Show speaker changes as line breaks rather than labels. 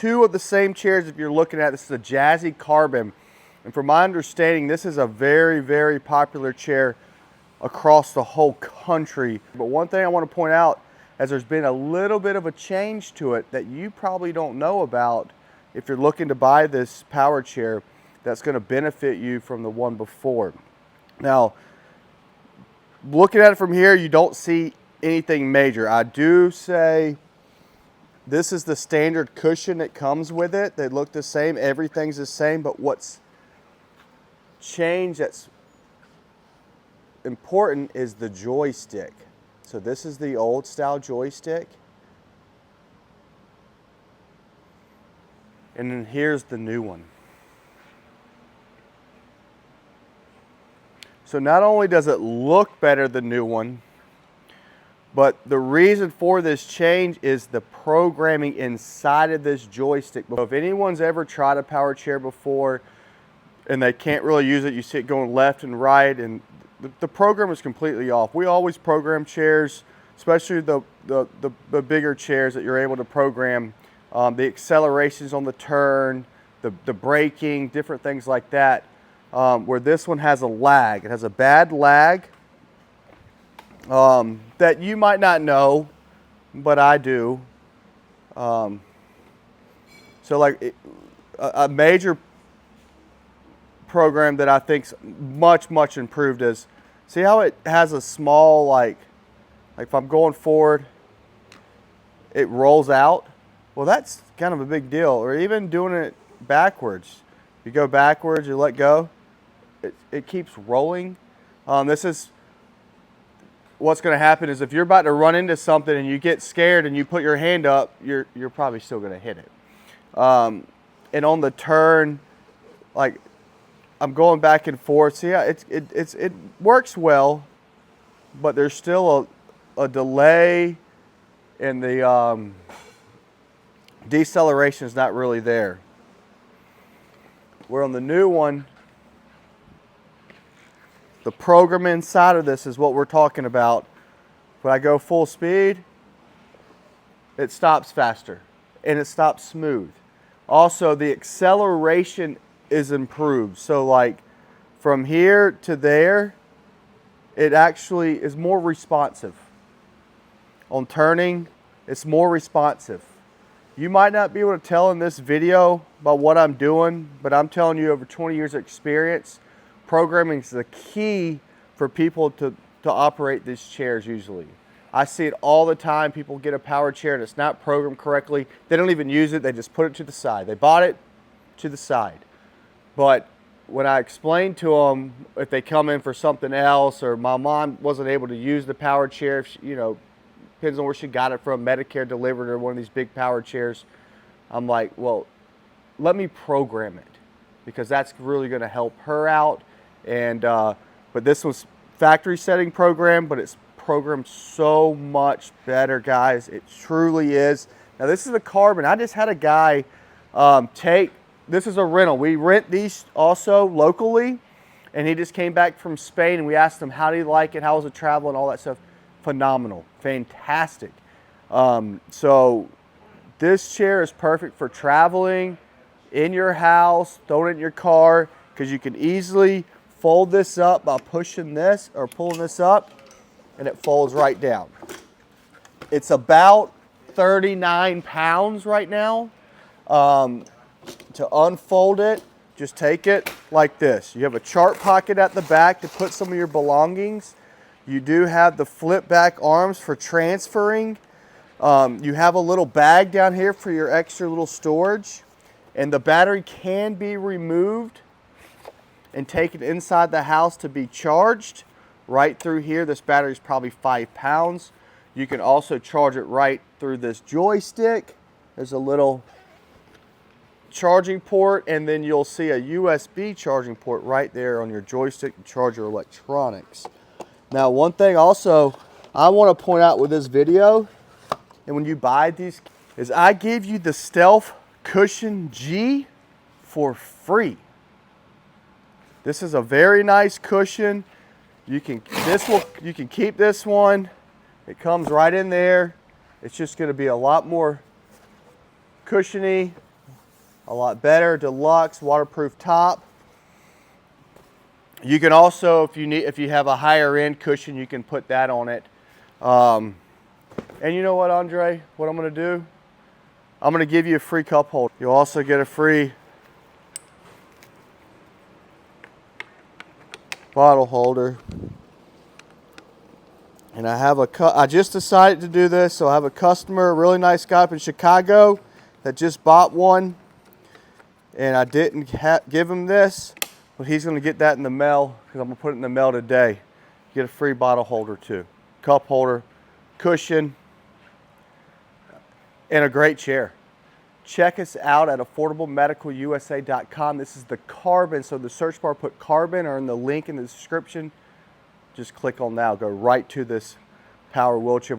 two of the same chairs if you're looking at. This is a Jazzy Carbon. And from my understanding, this is a very, very popular chair across the whole country. But one thing I want to point out is there's been a little bit of a change to it that you probably don't know about if you're looking to buy this power chair that's going to benefit you from the one before. Now, looking at it from here, you don't see anything major. I do say this is the standard cushion that comes with it. They look the same, everything's the same, but what's changed that's important is the joystick. So this is the old style joystick. And then here's the new one. So not only does it look better than the new one, but the reason for this change is the programming inside of this joystick. So if anyone's ever tried a power chair before and they can't really use it, you see it going left and right, and the program is completely off. We always program chairs, especially the bigger chairs that you're able to program. The accelerations on the turn, the braking, different things like that. Where this one has a lag. It has a bad lag that you might not know, but I do. So like a major program that I think's much improved is, see how it has a small, like if I'm going forward, it rolls out? Well, that's kind of a big deal. Or even doing it backwards. You go backwards, you let go, it keeps rolling. This is what's going to happen is if you're about to run into something and you get scared and you put your hand up, you're probably still going to hit it. And on the turn, like I'm going back and forth. See, yeah, it works well, but there's still a delay, and the deceleration is not really there. Where on the new one, the program inside of this is what we're talking about. When I go full speed, it stops faster and it stops smooth. Also, the acceleration is improved. So like from here to there, it actually is more responsive. On turning, it's more responsive. You might not be able to tell in this video about what I'm doing, but I'm telling you over 20 years of experience, programming is the key for people to operate these chairs usually. I see it all the time. People get a power chair and it's not programmed correctly. They don't even use it. They just put it to the side. They bought it to the side. But when I explain to them, if they come in for something else, or my mom wasn't able to use the power chair, if she, depends on where she got it from, Medicare delivered her one of these big power chairs. I'm like, well, let me program it, because that's really going to help her out. And but this was factory setting program, but it's programmed so much better, guys. It truly is. Now this is the Carbon. I just had a guy this is a rental. We rent these also locally, and he just came back from Spain, and we asked him how did he like it, how was it travel, and all that stuff. Phenomenal, fantastic. So this chair is perfect for traveling, in your house, throwing it in your car, because you can easily fold this up by pushing this or pulling this up, and it folds right down. It's about 39 pounds right now. To unfold it, just take it like this. You have a chart pocket at the back to put some of your belongings. You do have the flip back arms for transferring. You have a little bag down here for your extra little storage. And the battery can be removed and taken inside the house to be charged. Right through here, this battery is probably 5 pounds. You can also charge it right through this joystick. There's a little charging port, and then you'll see a USB charging port right there on your joystick to charge your electronics. Now, one thing also I want to point out with this video, and when you buy these, is I give you the Stealth Cushion G for free. This is a very nice cushion. You can keep this one. It comes right in there. It's just going to be a lot more cushiony A lot better. Deluxe waterproof top. You can also, if you have a higher end cushion, you can put that on it. And you know what, Andre? What I'm going to do? I'm going to give you a free cup holder. You'll also get a free bottle holder. And I just decided to do this, so I have a customer, a really nice guy up in Chicago that just bought one. And I didn't give him this, but he's going to get that in the mail because I'm going to put it in the mail today. Get a free bottle holder too. Cup holder, cushion, and a great chair. Check us out at affordablemedicalusa.com. This is the Carbon, so the search bar put Carbon or in the link in the description. Just click on now, go right to this power wheelchair.